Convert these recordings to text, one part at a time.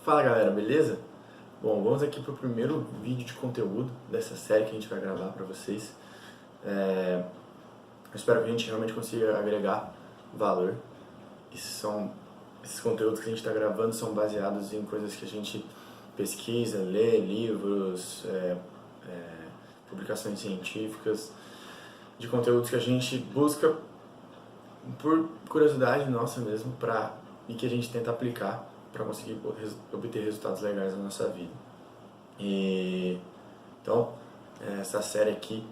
Fala galera, beleza? Bom, vamos aqui para o primeiro vídeo de conteúdo dessa série que a gente vai gravar para vocês. Eu espero que a gente realmente consiga agregar valor. Esses conteúdos que a gente está gravando são baseados em coisas que a gente pesquisa, lê, livros, publicações científicas, de conteúdos que a gente busca por curiosidade nossa mesmo e que a gente tenta aplicar para conseguir obter resultados legais na nossa vida. Então, essa série aqui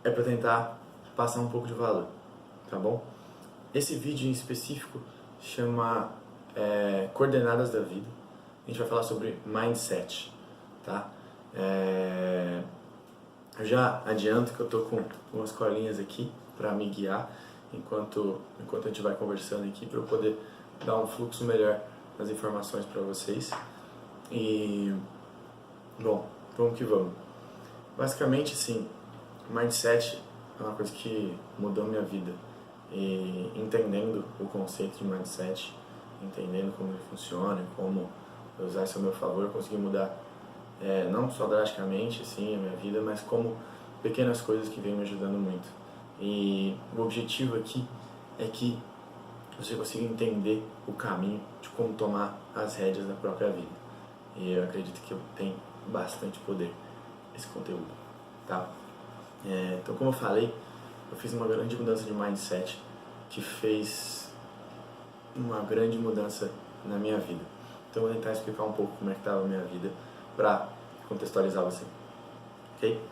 é para tentar passar um pouco de valor, tá bom? Esse vídeo em específico chama Coordenadas da Vida. A gente vai falar sobre mindset, tá? Eu já adianto que eu tô com umas colinhas aqui para me guiar enquanto a gente vai conversando aqui, para eu poder dar um fluxo melhor das informações para vocês. E bom, vamos que vamos. Basicamente, sim, mindset é uma coisa que mudou minha vida. E entendendo o conceito de mindset, entendendo como ele funciona, como usar isso a meu favor, eu consegui mudar não só drasticamente assim, a minha vida, mas como pequenas coisas que vêm me ajudando muito. E o objetivo aqui é que você consiga entender o caminho de como tomar as rédeas da própria vida. E eu acredito que tem bastante poder esse conteúdo, tá? Então, como eu falei, eu fiz uma grande mudança de mindset que fez uma grande mudança na minha vida. Então, eu vou tentar explicar um pouco como é que estava a minha vida para contextualizar você, ok?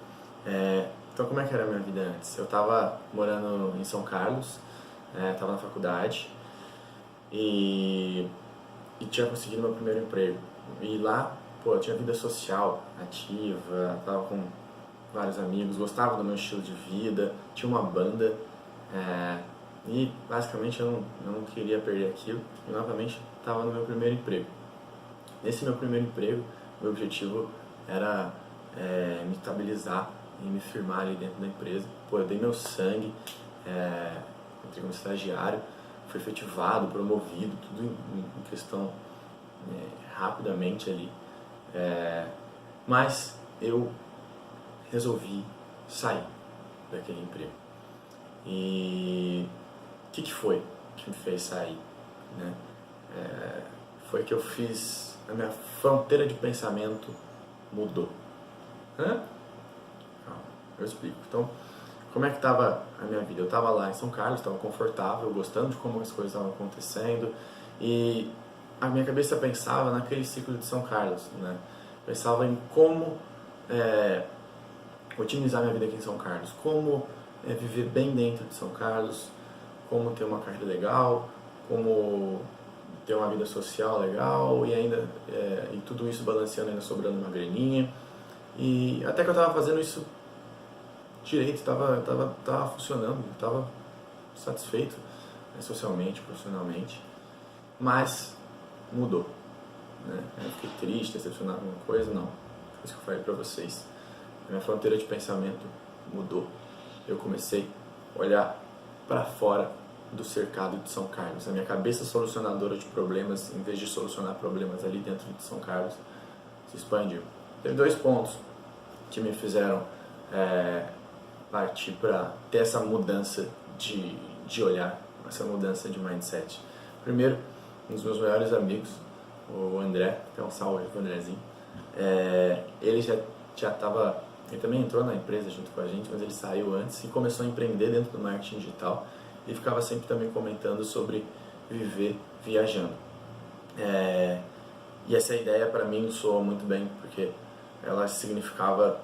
Então, como é que era a minha vida antes? Eu estava morando em São Carlos, estava na faculdade e tinha conseguido meu primeiro emprego. E lá, eu tinha vida social ativa, estava com vários amigos, gostava do meu estilo de vida, tinha uma banda e basicamente eu não queria perder aquilo e novamente estava no meu primeiro emprego. Nesse meu primeiro emprego, meu objetivo era me estabilizar e me firmar ali dentro da empresa. Eu dei meu sangue, entrei como estagiário, fui efetivado, promovido, tudo em questão rapidamente ali. Mas eu resolvi sair daquele emprego. E o que foi que me fez sair, né? Foi que eu fiz, a minha fronteira de pensamento mudou. Eu explico. Então, como é que estava a minha vida? Eu estava lá em São Carlos, estava confortável, gostando de como as coisas estavam acontecendo e a minha cabeça pensava naquele ciclo de São Carlos, né? Pensava em como otimizar minha vida aqui em São Carlos, como viver bem dentro de São Carlos, como ter uma carreira legal, como ter uma vida social legal e ainda e tudo isso balanceando, ainda sobrando uma graninha. E até que eu estava fazendo isso direito, estava funcionando, estava satisfeito socialmente, profissionalmente, mas mudou, né? Eu fiquei triste, decepcionado com alguma coisa, não. Foi isso que eu falei para vocês. A minha fronteira de pensamento mudou. Eu comecei a olhar para fora do cercado de São Carlos. A minha cabeça solucionadora de problemas, em vez de solucionar problemas ali dentro de São Carlos, se expandiu. Teve dois pontos que me fizeram partir para ter essa mudança de olhar, essa mudança de mindset. Primeiro, um dos meus melhores amigos, o André, então um salve pro Andrezinho, ele já estava, ele também entrou na empresa junto com a gente, mas ele saiu antes e começou a empreender dentro do marketing digital e ficava sempre também comentando sobre viver viajando. E essa ideia para mim soou muito bem, porque ela significava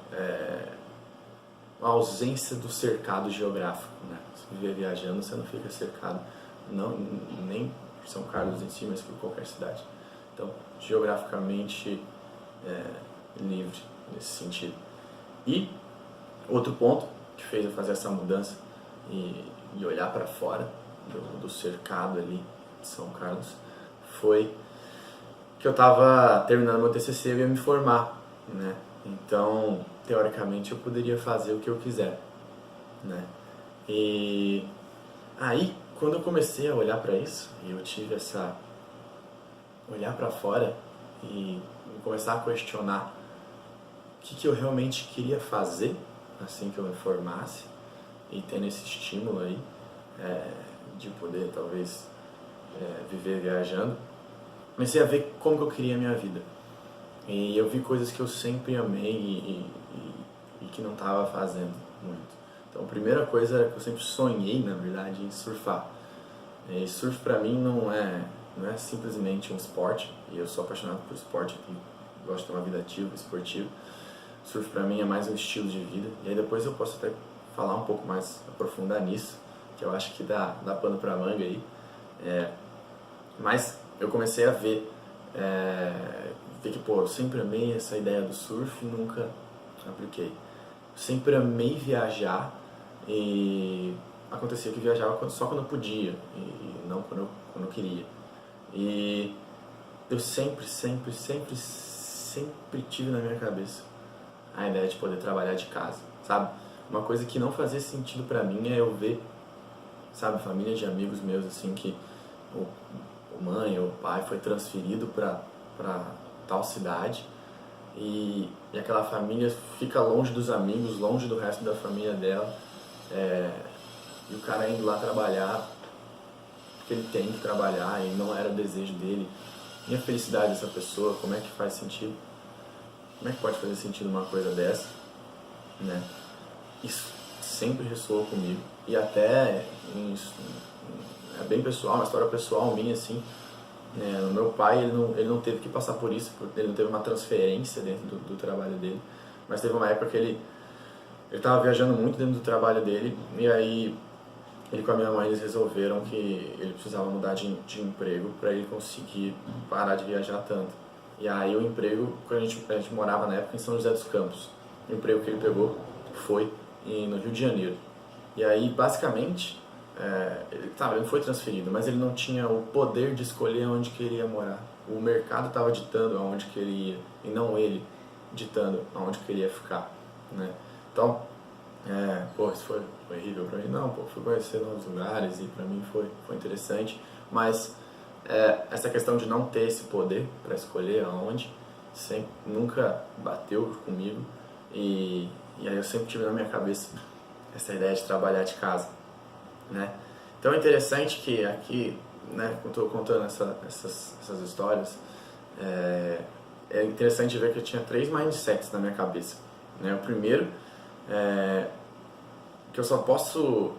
a ausência do cercado geográfico, né? Se viver viajando, você não fica cercado, nem por São Carlos em si, mas por qualquer cidade. Então, geograficamente livre nesse sentido. E outro ponto que fez eu fazer essa mudança e olhar para fora do cercado ali de São Carlos foi que eu estava terminando meu TCC e eu ia me formar, né? Então, teoricamente, eu poderia fazer o que eu quiser, né? E aí, quando eu comecei a olhar para isso, e eu tive essa olhar para fora e começar a questionar o que eu realmente queria fazer assim que eu me formasse, e tendo esse estímulo aí de poder talvez viver viajando, comecei a ver como que eu queria a minha vida. E eu vi coisas que eu sempre amei e que não estava fazendo muito. Então a primeira coisa era que eu sempre sonhei, na verdade, em surfar. E surf para mim não é simplesmente um esporte, e eu sou apaixonado por esporte, gosto de ter uma vida ativa, esportiva. Surf para mim é mais um estilo de vida, e aí depois eu posso até falar um pouco mais, aprofundar nisso, que eu acho que dá pano pra manga aí. Mas eu comecei a ver que, pô, eu sempre amei essa ideia do surf e nunca apliquei. Sempre amei viajar, e acontecia que viajava só quando eu podia e não quando eu queria. E eu sempre tive na minha cabeça a ideia de poder trabalhar de casa, sabe? Uma coisa que não fazia sentido pra mim é eu ver, sabe, família de amigos meus assim que o mãe ou o pai foi transferido pra tal cidade, e aquela família fica longe dos amigos, longe do resto da família dela, e o cara indo lá trabalhar porque ele tem que trabalhar e não era o desejo dele. E a felicidade dessa pessoa, como é que faz sentido? Como é que pode fazer sentido uma coisa dessa, né? Isso sempre ressoou comigo, e até é bem pessoal, uma história pessoal minha assim. O meu pai, ele não teve que passar por isso, porque ele não teve uma transferência dentro do trabalho dele, mas teve uma época que ele estava viajando muito dentro do trabalho dele, e aí ele com a minha mãe, eles resolveram que ele precisava mudar de emprego para ele conseguir parar de viajar tanto. E aí o emprego, quando a gente morava na época em São José dos Campos, o emprego que ele pegou foi no Rio de Janeiro. E aí, basicamente, ele não foi transferido, mas ele não tinha o poder de escolher onde que ele ia morar. O mercado estava ditando aonde que ele ia, e não ele ditando aonde que ele ia ficar, né? Então, isso foi horrível pra mim. Não, fui conhecer novos lugares e pra mim foi interessante, mas essa questão de não ter esse poder para escolher aonde nunca bateu comigo, e aí eu sempre tive na minha cabeça essa ideia de trabalhar de casa, né? Então é interessante que aqui, né, quando eu estou contando essas histórias, é interessante ver que eu tinha 3 mindsets na minha cabeça, né? O primeiro que eu só posso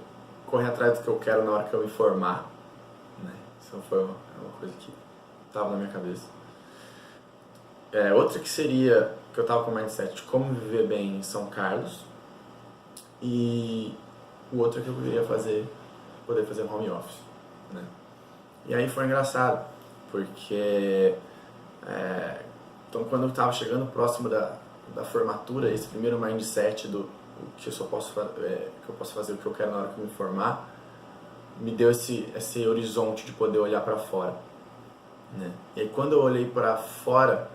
correr atrás do que eu quero na hora que eu me formar, né? Isso foi uma coisa que estava na minha cabeça. Outra que seria que eu estava com o mindset de como viver bem em São Carlos, e o outro que eu queria poder fazer home office, né? E aí foi engraçado, porque então quando eu estava chegando próximo da formatura, esse primeiro mindset do que eu posso fazer o que eu quero na hora que eu me formar, me deu esse horizonte de poder olhar para fora, né? E aí quando eu olhei para fora,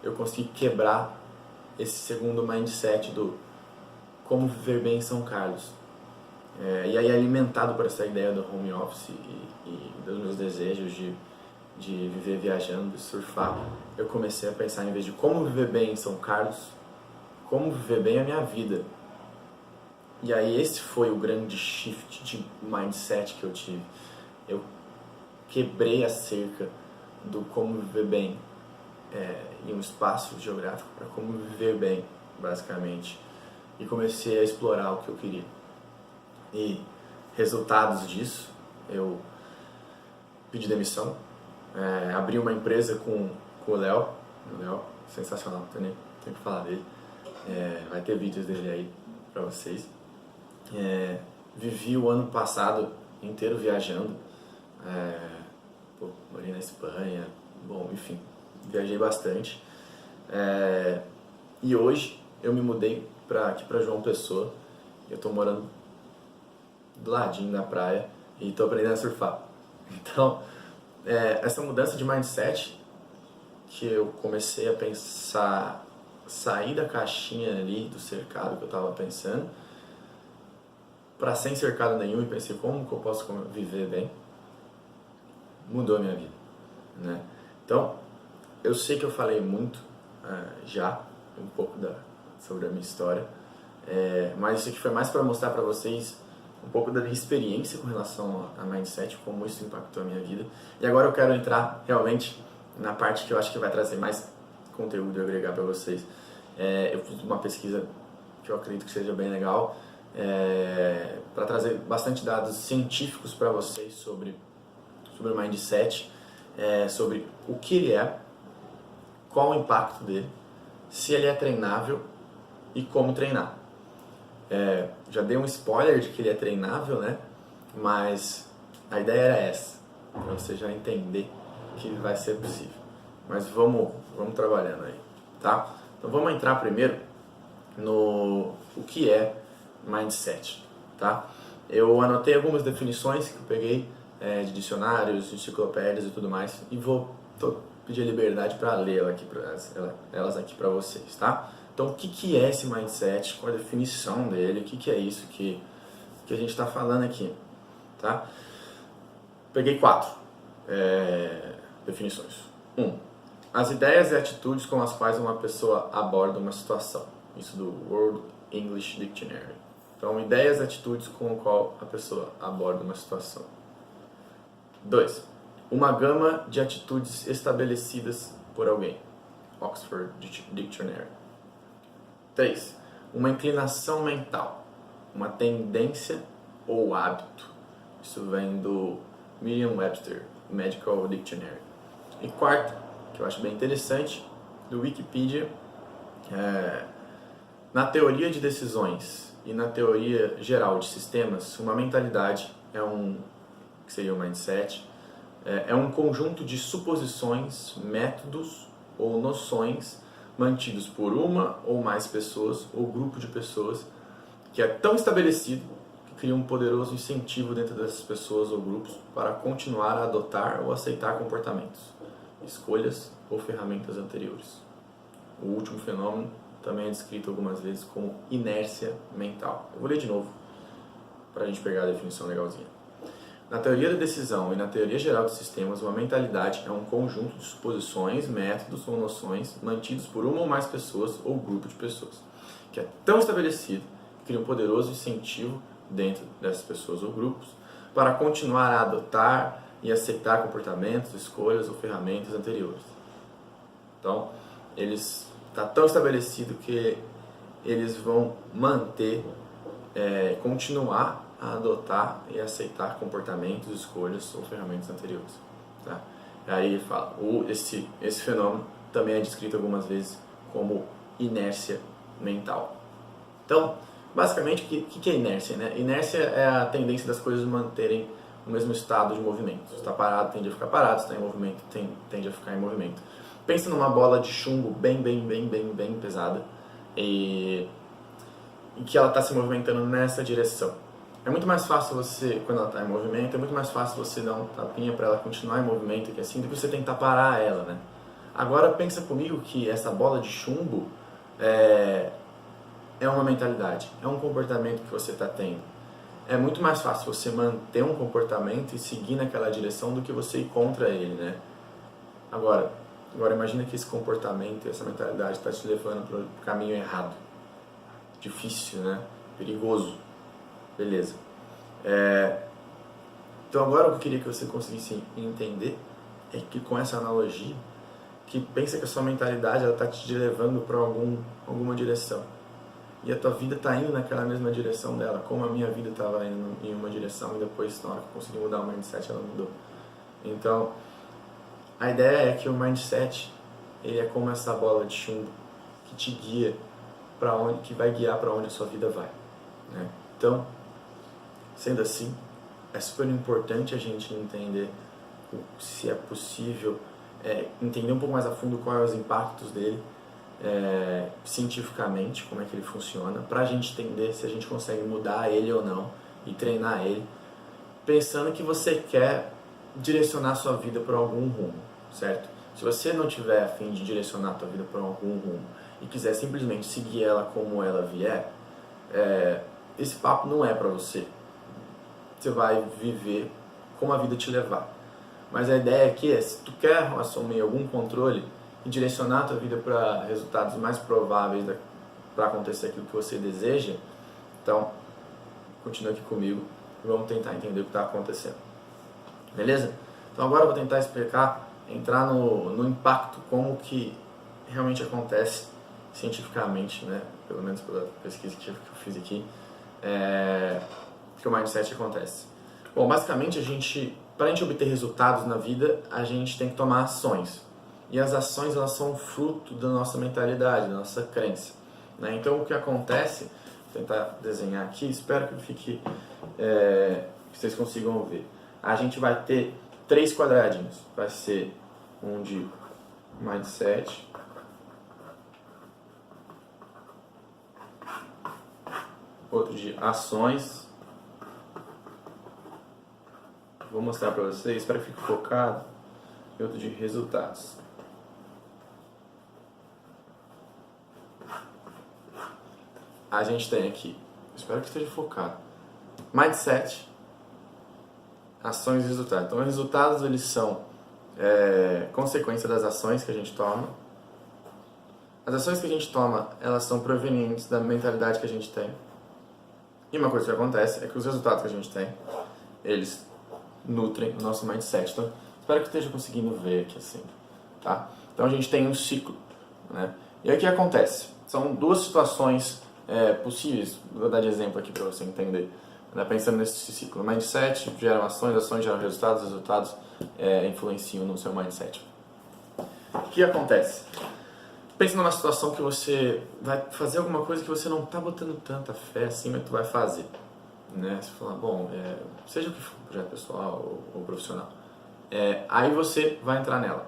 eu consegui quebrar esse segundo mindset do como viver bem em São Carlos. E aí, alimentado por essa ideia do home office e dos meus desejos de viver viajando, de surfar, eu comecei a pensar, em vez de como viver bem em São Carlos, como viver bem a minha vida. E aí esse foi o grande shift de mindset que eu tive. Eu quebrei a cerca do como viver bem em um espaço geográfico para como viver bem, basicamente. E comecei a explorar o que eu queria. E resultados disso, eu pedi demissão, abri uma empresa com o Léo, sensacional, não tenho que falar dele, vai ter vídeos dele aí pra vocês. Vivi o ano passado inteiro viajando, morei na Espanha, bom, enfim, viajei bastante, e hoje eu me mudei aqui pra João Pessoa. Eu tô morando do ladinho da praia e tô aprendendo a surfar. Então, essa mudança de mindset, que eu comecei a pensar, sair da caixinha ali do cercado que eu tava pensando, para sem cercado nenhum, e pensei como que eu posso viver bem, mudou a minha vida, né? Então, eu sei que eu falei muito já, um pouco sobre a minha história, mas isso aqui foi mais para mostrar para vocês um pouco da minha experiência com relação a mindset, como isso impactou a minha vida. E agora eu quero entrar realmente na parte que eu acho que vai trazer mais conteúdo e agregar para vocês. Eu fiz uma pesquisa que eu acredito que seja bem legal, para trazer bastante dados científicos para vocês sobre o mindset, sobre o que ele é, qual o impacto dele, se ele é treinável e como treinar. Já dei um spoiler de que ele é treinável, né? Mas a ideia era essa, para você já entender que vai ser possível. Mas vamos trabalhando aí, tá? Então vamos entrar primeiro no o que é mindset, tá? Eu anotei algumas definições que eu peguei de dicionários, enciclopédias e tudo mais, e vou pedir a liberdade para ler elas aqui para vocês, tá? Então, o que é esse mindset? Qual a definição dele? O que é isso que a gente está falando aqui, tá? Peguei 4 definições. 1. As ideias e atitudes com as quais uma pessoa aborda uma situação. Isso do World English Dictionary. Então, ideias e atitudes com a qual a pessoa aborda uma situação. 2. Uma gama de atitudes estabelecidas por alguém. Oxford Dictionary. 3. Uma inclinação mental, uma tendência ou hábito. Isso vem do Merriam-Webster Medical Dictionary. E 4, que eu acho bem interessante, do Wikipedia, na teoria de decisões e na teoria geral de sistemas, uma mentalidade que seria o mindset, é um conjunto de suposições, métodos ou noções mantidos por uma ou mais pessoas ou grupo de pessoas que é tão estabelecido que cria um poderoso incentivo dentro dessas pessoas ou grupos para continuar a adotar ou aceitar comportamentos, escolhas ou ferramentas anteriores. O último fenômeno também é descrito algumas vezes como inércia mental. Eu vou ler de novo para a gente pegar a definição legalzinha. Na teoria da decisão e na teoria geral de sistemas, uma mentalidade é um conjunto de suposições, métodos ou noções mantidos por uma ou mais pessoas ou grupo de pessoas, que é tão estabelecido que cria um poderoso incentivo dentro dessas pessoas ou grupos para continuar a adotar e aceitar comportamentos, escolhas ou ferramentas anteriores. Então, está tão estabelecido que eles vão continuar a adotar e aceitar comportamentos, escolhas ou ferramentas anteriores. Tá? Aí ele fala, esse fenômeno também é descrito algumas vezes como inércia mental. Então, basicamente, o que é inércia? Né? Inércia é a tendência das coisas manterem o mesmo estado de movimento. Se está parado, tende a ficar parado, se está em movimento, tende a ficar em movimento. Pensa numa bola de chumbo bem pesada e que ela está se movimentando nessa direção. É muito mais fácil você, quando ela está em movimento, é muito mais fácil você dar um tapinha para ela continuar em movimento que assim, do que você tentar parar ela, né? Agora pensa comigo que essa bola de chumbo é uma mentalidade, é um comportamento que você está tendo. É muito mais fácil você manter um comportamento e seguir naquela direção do que você ir contra ele, né? Agora imagina que esse comportamento, essa mentalidade está te levando para o caminho errado. Difícil, né? Perigoso. Beleza. Então agora o que eu queria que você conseguisse entender é que com essa analogia, que pensa que a sua mentalidade está te levando para alguma direção. E a tua vida está indo naquela mesma direção dela, como a minha vida estava indo em uma direção e depois, na hora que eu consegui mudar o mindset, ela mudou. Então, a ideia é que o mindset, ele é como essa bola de chumbo que te guia que vai guiar para onde a sua vida vai, né? Então, sendo assim, é super importante a gente entender se é possível entender um pouco mais a fundo quais os impactos dele cientificamente, como é que ele funciona, para a gente entender se a gente consegue mudar ele ou não e treinar ele, pensando que você quer direcionar a sua vida para algum rumo, certo? Se você não tiver a fim de direcionar a sua vida para algum rumo e quiser simplesmente seguir ela como ela vier, esse papo não é para você. Você vai viver como a vida te levar. Mas a ideia aqui é, se tu quer assumir algum controle e direcionar a tua vida para resultados mais prováveis para acontecer aquilo que você deseja, então continua aqui comigo e vamos tentar entender o que está acontecendo. Beleza? Então agora eu vou tentar explicar, entrar no impacto, como que realmente acontece cientificamente, né? Pelo menos pela pesquisa que eu fiz aqui, que o mindset acontece. Bom, basicamente para a gente obter resultados na vida, a gente tem que tomar ações. E as ações, elas são fruto da nossa mentalidade, da nossa crença, né? Então o que acontece, vou tentar desenhar aqui, espero que fique, que vocês consigam ver. A gente vai ter 3 quadradinhos. Vai ser um de mindset, outro de ações. Vou mostrar para vocês, espero que fique focado. E outro de resultados. A gente tem aqui, espero que esteja focado, mindset, ações e resultados. Então, os resultados, eles são consequência das ações que a gente toma. As ações que a gente toma, elas são provenientes da mentalidade que a gente tem. E uma coisa que acontece é que os resultados que a gente tem, eles nutrem o nosso mindset. Então, espero que esteja conseguindo ver aqui assim, tá? Então, a gente tem um ciclo, né? E aí o que acontece? São 2 situações possíveis. Vou dar de exemplo aqui para você entender. Pensando nesse ciclo, mindset gera ações, ações geram resultados, resultados influenciam no seu mindset. O que acontece? Pensa numa situação que você vai fazer alguma coisa que você não está botando tanta fé assim, mas tu vai fazer, né? Você fala, bom, seja o que for, projeto pessoal ou profissional, aí você vai entrar nela.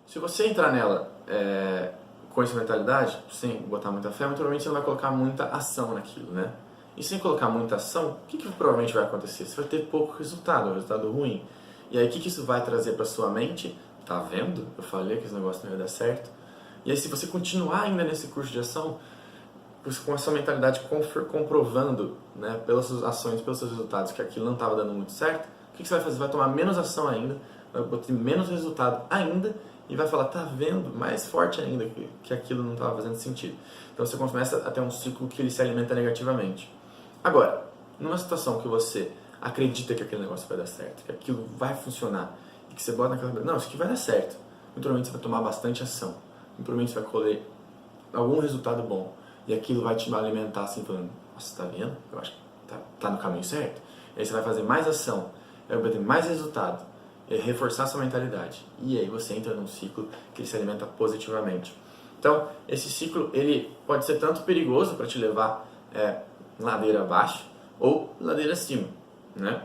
Se você entrar nela com essa mentalidade, sem botar muita fé, muito provavelmente você não vai colocar muita ação naquilo, né? E sem colocar muita ação, o que provavelmente vai acontecer? Você vai ter pouco resultado, um resultado ruim. E aí o que isso vai trazer para sua mente? Tá vendo? Eu falei que esse negócio não ia dar certo. E aí se você continuar ainda nesse curso de ação, com essa mentalidade comprovando, né, pelas suas ações, pelos seus resultados, que aquilo não estava dando muito certo, o que você vai fazer? Vai tomar menos ação ainda, vai botar menos resultado ainda, e vai falar, tá vendo? Mais forte ainda que aquilo não estava fazendo sentido. Então você começa a ter um ciclo que ele se alimenta negativamente. Agora, numa situação que você acredita que aquele negócio vai dar certo, que aquilo vai funcionar, e que você bota naquela cabeça, não, isso aqui vai dar certo, muito provavelmente você vai tomar bastante ação, muito provavelmente você vai colher algum resultado bom, e aquilo vai te alimentar assim, falando, nossa, tá vendo? Eu acho que tá no caminho certo. E aí você vai fazer mais ação, vai ter mais resultado, reforçar sua mentalidade. E aí você entra num ciclo que se alimenta positivamente. Então, esse ciclo ele pode ser tanto perigoso para te levar ladeira abaixo ou ladeira acima, né?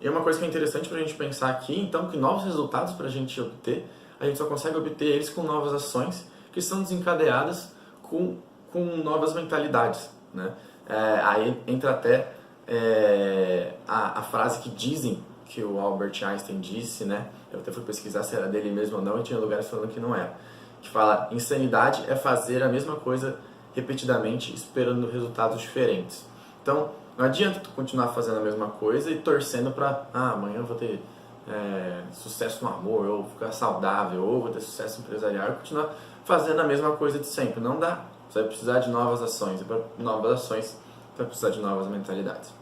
E uma coisa que é interessante para a gente pensar aqui, então, que novos resultados para a gente obter, a gente só consegue obter eles com novas ações que são desencadeadas com novas mentalidades, né? Aí entra até a frase que dizem que o Albert Einstein disse, né? Eu até fui pesquisar se era dele mesmo ou não, e tinha lugares falando que não era. Que fala, insanidade é fazer a mesma coisa repetidamente, esperando resultados diferentes. Então, não adianta tu continuar fazendo a mesma coisa e torcendo para, amanhã eu vou ter sucesso no amor, ou vou ficar saudável, ou vou ter sucesso empresarial, e continuar fazendo a mesma coisa de sempre. Não dá. Você vai precisar de novas ações, e para novas ações, você vai precisar de novas mentalidades.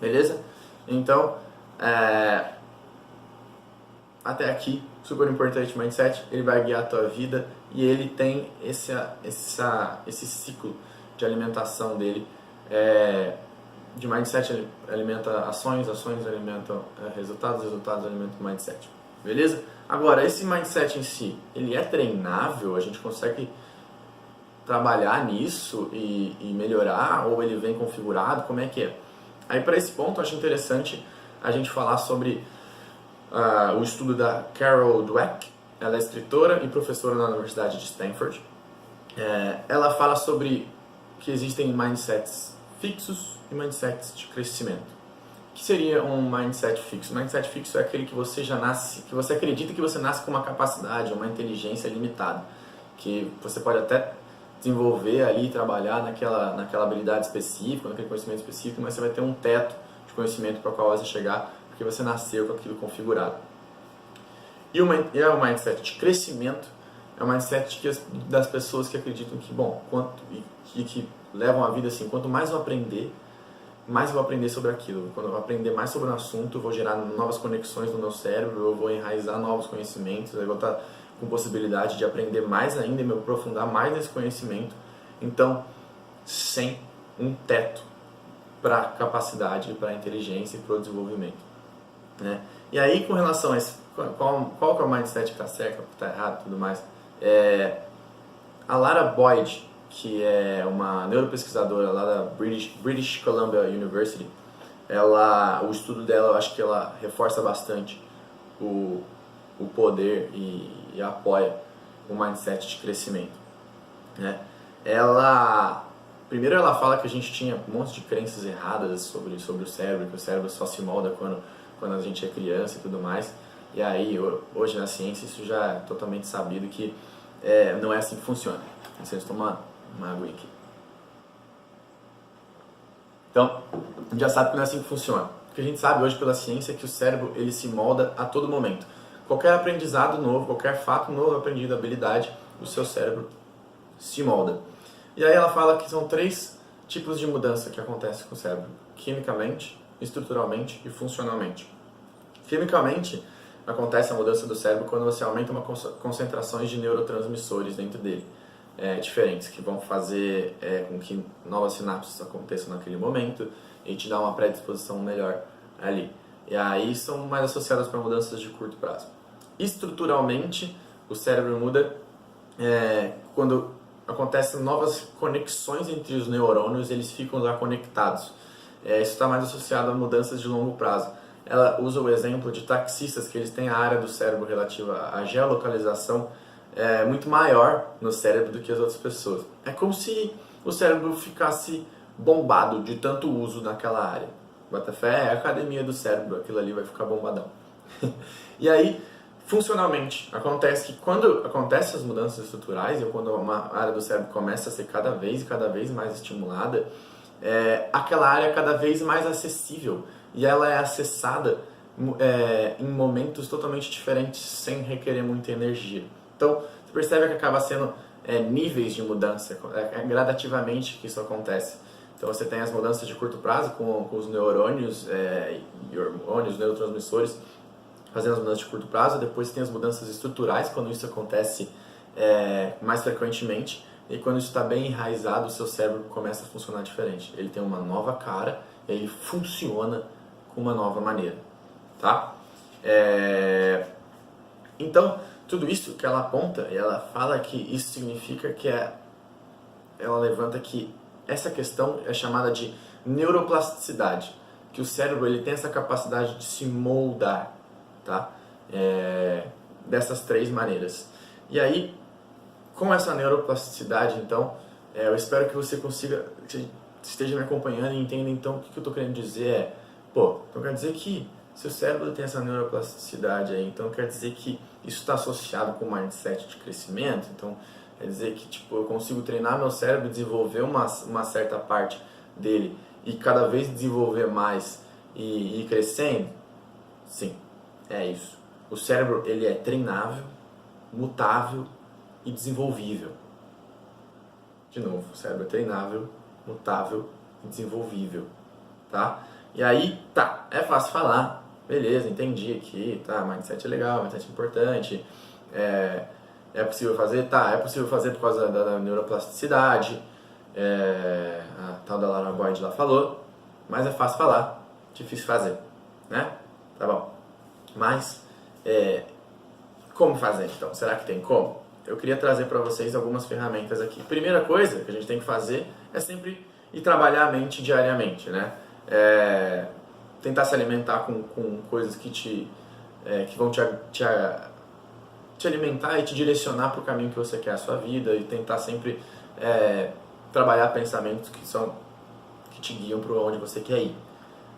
Beleza? Então, até aqui, super importante, mindset, ele vai guiar a tua vida e ele tem esse ciclo de alimentação dele. De mindset ele alimenta ações, ações alimentam resultados, resultados alimentam mindset. Beleza? Agora, esse mindset em si, ele é treinável? A gente consegue trabalhar nisso e melhorar? Ou ele vem configurado? Como é que é? Aí, para esse ponto, eu acho interessante a gente falar sobre o estudo da Carol Dweck. Ela é escritora e professora na Universidade de Stanford. Ela fala sobre que existem mindsets fixos e mindsets de crescimento. O que seria um mindset fixo? Um mindset fixo é aquele que você já nasce, que você acredita que você nasce com uma capacidade, uma inteligência limitada, que você pode até desenvolver ali, trabalhar naquela habilidade específica, naquele conhecimento específico, mas você vai ter um teto de conhecimento para o qual você chegar porque você nasceu com aquilo configurado. E o mindset de crescimento é o mindset das pessoas que acreditam que, bom, que levam a vida assim, quanto mais eu aprender, mais eu vou aprender sobre aquilo. Quando eu aprender mais sobre um assunto, eu vou gerar novas conexões no meu cérebro, eu vou enraizar novos conhecimentos, eu vou estar com possibilidade de aprender mais ainda e me aprofundar mais nesse conhecimento. Então, sem um teto para a capacidade, para a inteligência e para o desenvolvimento, né? E aí, com relação a esse, qual que é o mindset que está certo, que está errado e tudo mais, a Lara Boyd, que é uma neuropesquisadora lá da British Columbia University, o estudo dela, eu acho que ela reforça bastante o poder e apoia o mindset de crescimento, né? Primeiro ela fala que a gente tinha um monte de crenças erradas sobre o cérebro, que o cérebro só se molda quando a gente é criança e tudo mais. E aí, hoje na ciência, isso já é totalmente sabido que não é assim que funciona. Vocês tomam uma água aqui. Então, a gente já sabe que não é assim que funciona. O que a gente sabe hoje pela ciência é que o cérebro ele se molda a todo momento. Qualquer aprendizado novo, qualquer fato novo aprendido, habilidade, o seu cérebro se molda. E aí ela fala que são 3 tipos de mudança que acontecem com o cérebro: quimicamente, estruturalmente e funcionalmente. Quimicamente, acontece a mudança do cérebro quando você aumenta uma concentrações de neurotransmissores dentro dele, diferentes, que vão fazer com que novas sinapses aconteçam naquele momento e te dá uma predisposição melhor ali. E aí são mais associadas para mudanças de curto prazo. Estruturalmente, o cérebro muda quando acontecem novas conexões entre os neurônios, eles ficam lá conectados. Isso está mais associado a mudanças de longo prazo. Ela usa o exemplo de taxistas, que eles têm a área do cérebro relativa à geolocalização muito maior no cérebro do que as outras pessoas. É como se o cérebro ficasse bombado de tanto uso naquela área. Bota fé, é a academia do cérebro, aquilo ali vai ficar bombadão. E aí, funcionalmente, acontece que quando acontecem as mudanças estruturais, ou quando uma área do cérebro começa a ser cada vez mais estimulada, aquela área é cada vez mais acessível e ela é acessada em momentos totalmente diferentes, sem requerer muita energia. Então, você percebe que acaba sendo níveis de mudança, gradativamente que isso acontece. Então, você tem as mudanças de curto prazo com os neurônios, neurotransmissores, fazendo as mudanças de curto prazo. Depois tem as mudanças estruturais, quando isso acontece mais frequentemente. E quando isso está bem enraizado, o seu cérebro começa a funcionar diferente. Ele tem uma nova cara, ele funciona com uma nova maneira, tá? Então, tudo isso que ela aponta, ela fala que isso significa que ela levanta que essa questão é chamada de neuroplasticidade, que o cérebro ele tem essa capacidade de se moldar, tá? Dessas 3 maneiras. E aí, com essa neuroplasticidade, então, eu espero que você esteja me acompanhando e entenda, então, o que eu estou querendo dizer então quer dizer que se o cérebro tem essa neuroplasticidade aí, então quer dizer que isso está associado com o mindset de crescimento, então quer dizer que eu consigo treinar meu cérebro e desenvolver uma certa parte dele e cada vez desenvolver mais e ir crescendo? Sim, é isso. O cérebro ele é treinável, mutável e desenvolvível. De novo, o cérebro é treinável, mutável e desenvolvível, tá? E aí, é fácil falar, beleza, entendi aqui, mindset é legal, mindset é importante, é possível fazer? É possível fazer por causa da neuroplasticidade, a tal da Lara Boyd lá falou, mas é fácil falar, difícil fazer, né? Tá bom. Mas, como fazer então? Será que tem como? Eu queria trazer para vocês algumas ferramentas aqui. Primeira coisa que a gente tem que fazer é sempre ir trabalhar a mente diariamente, né? Tentar se alimentar com coisas que vão te alimentar e te direcionar para o caminho que você quer a sua vida e tentar sempre trabalhar pensamentos que te guiam para onde você quer ir.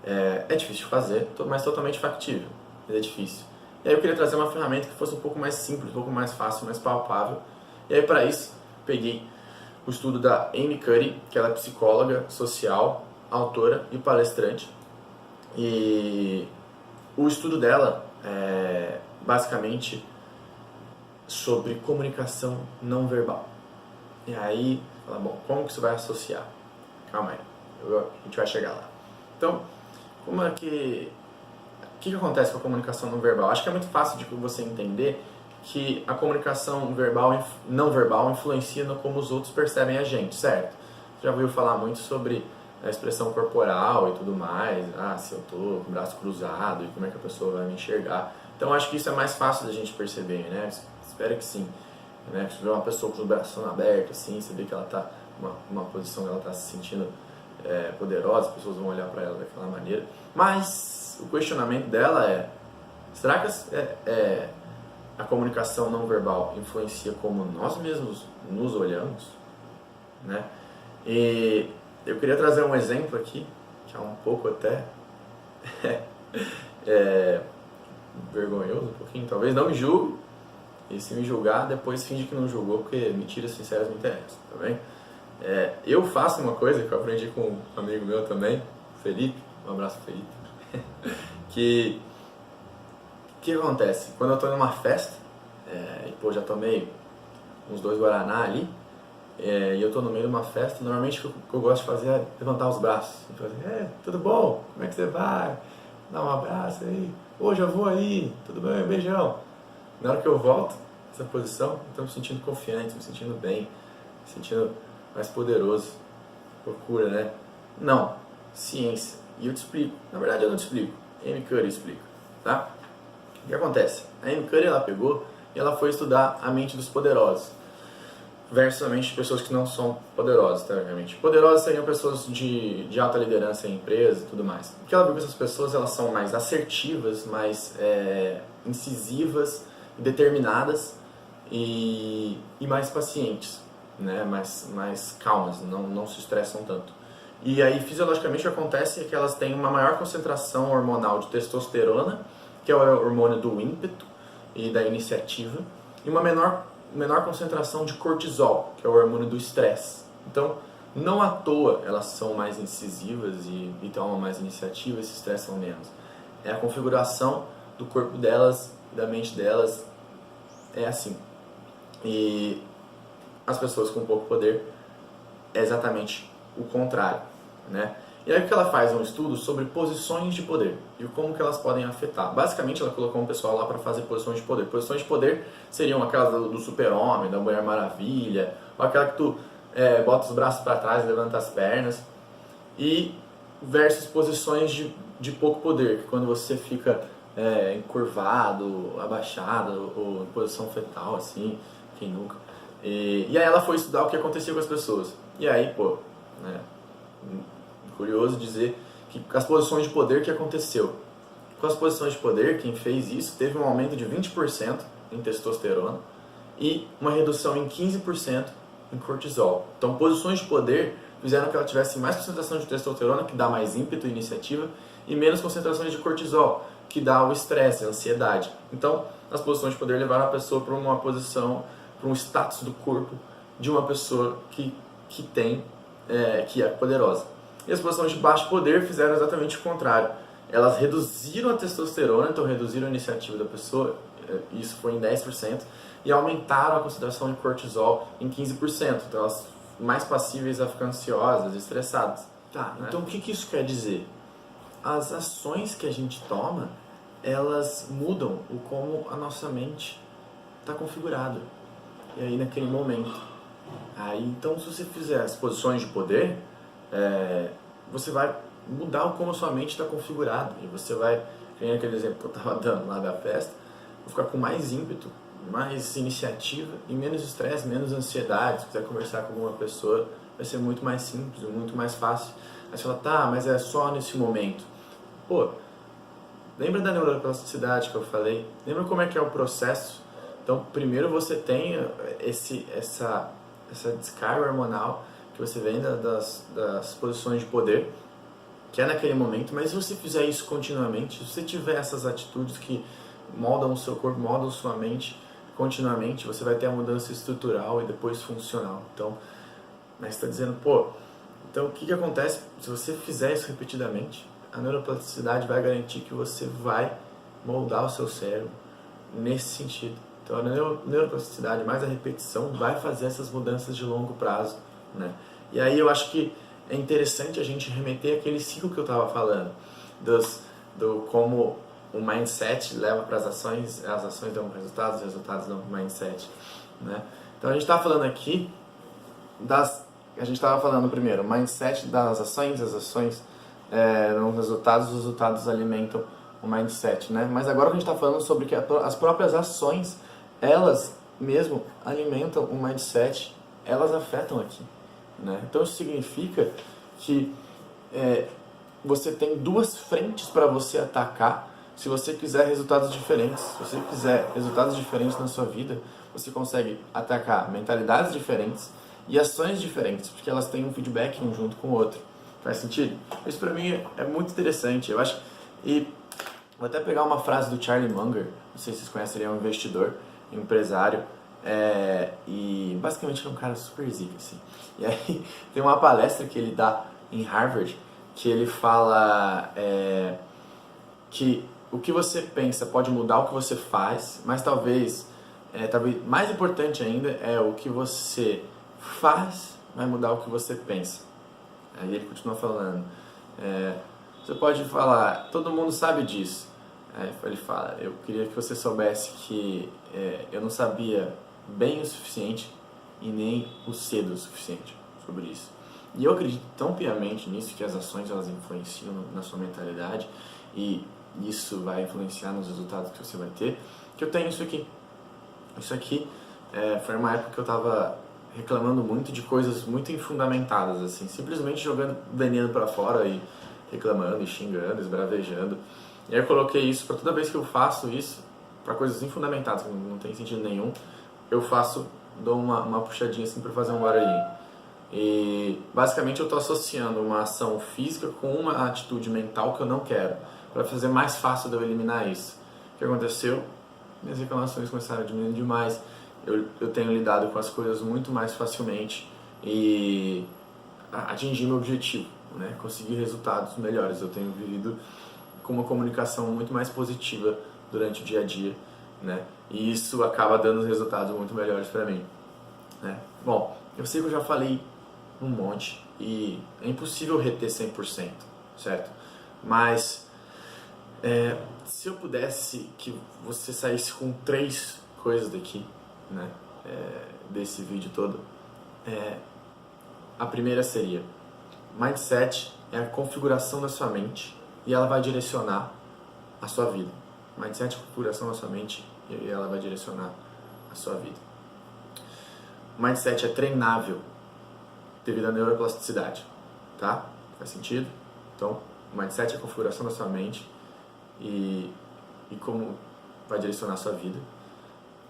É difícil de fazer, mas totalmente factível, mas é difícil. E aí eu queria trazer uma ferramenta que fosse um pouco mais simples, um pouco mais fácil, mais palpável. E aí para isso, peguei o estudo da Amy Cuddy, que ela é psicóloga social, autora e palestrante. E o estudo dela é basicamente sobre comunicação não verbal. E aí, fala, bom, como que isso vai associar? Calma aí, a gente vai chegar lá. Então, como é que... O que acontece com a comunicação não verbal? Acho que é muito fácil de você entender que a comunicação não verbal influencia no como os outros percebem a gente, certo? Já ouviu falar muito sobre a expressão corporal e tudo mais, se eu tô com o braço cruzado e como é que a pessoa vai me enxergar. Então acho que isso é mais fácil da gente perceber, né? Espero que sim. Né? Se tiver uma pessoa com o braço aberto, assim, você vê que ela está uma posição, ela está se sentindo poderosa, as pessoas vão olhar para ela daquela maneira. Mas o questionamento dela é: será que a comunicação não verbal influencia como nós mesmos nos olhamos? Né? E eu queria trazer um exemplo aqui, que é um pouco até vergonhoso, um pouquinho, talvez. Não me julgue, e se me julgar, depois finge que não julgou, porque mentiras sinceras me interessam, tá bem? Eu faço uma coisa que eu aprendi com um amigo meu também, Felipe, um abraço, Felipe, que o que acontece? Quando eu tô numa festa, já tomei uns 2 Guaraná ali, e eu tô no meio de uma festa, normalmente o que eu gosto de fazer é levantar os braços. E fazer, tudo bom? Como é que você vai? Dá um abraço aí. Hoje eu vou aí, tudo bem? Beijão. Na hora que eu volto nessa posição, eu tô me sentindo confiante, me sentindo bem, me sentindo mais poderoso. Loucura, né? Não. Ciência. E eu te explico. Na verdade eu não te explico. Amy Cuddy explica, tá? O que acontece? A Amy Cuddy, ela pegou e ela foi estudar a mente dos poderosos versus a mente de pessoas que não são poderosas, teoricamente. Poderosas seriam pessoas de alta liderança em empresas e tudo mais. O que ela viu que essas pessoas, elas são mais assertivas, mais incisivas, determinadas e mais pacientes, né? mais calmas, não se estressam tanto. E aí, fisiologicamente, o que acontece é que elas têm uma maior concentração hormonal de testosterona, que é o hormônio do ímpeto e da iniciativa, e uma menor concentração de cortisol, que é o hormônio do estresse. Então, não à toa elas são mais incisivas e tomam mais iniciativa e se estressam menos. A configuração do corpo delas, da mente delas, é assim. E as pessoas com pouco poder é exatamente o contrário, né? E aí o que ela faz um estudo sobre posições de poder e como que elas podem afetar. Basicamente ela colocou um pessoal lá para fazer posições de poder. Posições de poder seriam aquelas do super-homem, da Mulher Maravilha, ou aquela que tu bota os braços para trás e levanta as pernas. E versus posições de pouco poder, que quando você fica encurvado, abaixado, ou em posição fetal, assim, quem nunca. E aí ela foi estudar o que acontecia com as pessoas. E aí, curioso dizer que as posições de poder que aconteceu. Com as posições de poder, quem fez isso teve um aumento de 20% em testosterona e uma redução em 15% em cortisol. Então, posições de poder fizeram que ela tivesse mais concentração de testosterona, que dá mais ímpeto e iniciativa, e menos concentrações de cortisol, que dá o estresse, a ansiedade. Então, as posições de poder levaram a pessoa para uma posição, para um status do corpo de uma pessoa que é poderosa. E as posições de baixo poder fizeram exatamente o contrário. Elas reduziram a testosterona, então reduziram a iniciativa da pessoa, isso foi em 10%, e aumentaram a concentração de cortisol em 15%. Então elas mais passíveis a ficar ansiosas, estressadas. Tá, então o que isso quer dizer? As ações que a gente toma, elas mudam o como a nossa mente está configurada. E aí naquele momento. Aí, então se você fizer as posições de poder, você vai mudar como a sua mente está configurada. E você vai, tem aquele exemplo que eu estava dando lá da festa, vou ficar com mais ímpeto, mais iniciativa e menos estresse, menos ansiedade. Se quiser conversar com alguma pessoa, vai ser muito mais simples, muito mais fácil. Aí você fala, tá, mas é só nesse momento. Lembra da neuroplasticidade que eu falei? Lembra como é que é o processo? Então, primeiro você tem essa descarga hormonal que você vem das posições de poder, que é naquele momento, mas se você fizer isso continuamente, se você tiver essas atitudes que moldam o seu corpo, moldam sua mente continuamente, você vai ter a mudança estrutural e depois funcional. Então, mas está dizendo, então o que acontece se você fizer isso repetidamente? A neuroplasticidade vai garantir que você vai moldar o seu cérebro nesse sentido. Então a neuroplasticidade mais a repetição vai fazer essas mudanças de longo prazo, né? E aí eu acho que é interessante a gente remeter aquele ciclo que eu estava falando, do como o mindset leva para as ações dão resultados, os resultados dão para o mindset, né? Então a gente está falando aqui a gente estava falando primeiro, mindset das ações, as ações dão resultados, os resultados alimentam o mindset, né? Mas agora a gente está falando sobre que as próprias ações, elas mesmo alimentam o mindset, elas afetam aqui, né? Então isso significa que você tem duas frentes para você atacar se você quiser resultados diferentes. Se você quiser resultados diferentes na sua vida, você consegue atacar mentalidades diferentes e ações diferentes, porque elas têm um feedback um junto com o outro. Faz sentido? Isso para mim é muito interessante, eu acho. E vou até pegar uma frase do Charlie Munger, não sei se vocês conhecem, ele é um investidor, empresário, e basicamente é um cara super zica, assim. E aí tem uma palestra que ele dá em Harvard, que ele fala que o que você pensa pode mudar o que você faz, mas talvez mais importante ainda é o que você faz vai mudar o que você pensa. Aí ele continua falando, você pode falar, todo mundo sabe disso. Aí ele fala, eu queria que você soubesse que eu não sabia bem o suficiente e nem o cedo o suficiente sobre isso. E eu acredito tão piamente nisso, que as ações elas influenciam na sua mentalidade e isso vai influenciar nos resultados que você vai ter, que eu tenho isso aqui. Isso aqui foi uma época que eu estava reclamando muito de coisas muito infundamentadas, assim, simplesmente jogando veneno para fora e reclamando, e xingando, esbravejando. E aí eu coloquei isso para toda vez que eu faço isso, para coisas infundamentadas, que não tem sentido nenhum, eu dou uma puxadinha assim para fazer um barulhinho. E basicamente eu estou associando uma ação física com uma atitude mental que eu não quero, para fazer mais fácil de eu eliminar isso. O que aconteceu? Minhas reclamações começaram a diminuir demais. Eu tenho lidado com as coisas muito mais facilmente e atingir meu objetivo, né? Conseguir resultados melhores. Eu tenho vivido com uma comunicação muito mais positiva durante o dia a dia, né? E isso acaba dando resultados muito melhores para mim, né? Bom, eu sei que eu já falei um monte e é impossível reter 100%, certo? Mas se eu pudesse que você saísse com 3 coisas daqui, né, desse vídeo todo, a primeira seria: mindset é a configuração da sua mente e ela vai direcionar a sua vida. Mindset é a configuração da sua mente e ela vai direcionar a sua vida. Mindset é treinável devido à neuroplasticidade, tá? Faz sentido? Então, o mindset é a configuração da sua mente e como vai direcionar a sua vida.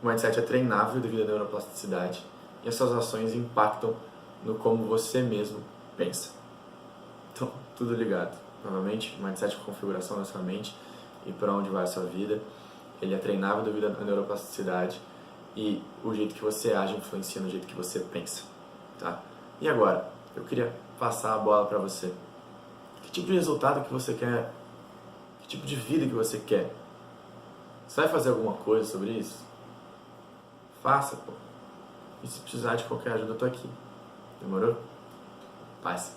O mindset é treinável devido à neuroplasticidade e as suas ações impactam no como você mesmo pensa. Então, tudo ligado. Novamente, o mindset é a configuração da sua mente e para onde vai a sua vida. Ele é treinável devido à neuroplasticidade e o jeito que você age influencia no jeito que você pensa, tá? E agora, eu queria passar a bola para você. Que tipo de resultado que você quer? Que tipo de vida que você quer? Você vai fazer alguma coisa sobre isso? Faça, pô. E se precisar de qualquer ajuda, eu tô aqui. Demorou? Paz.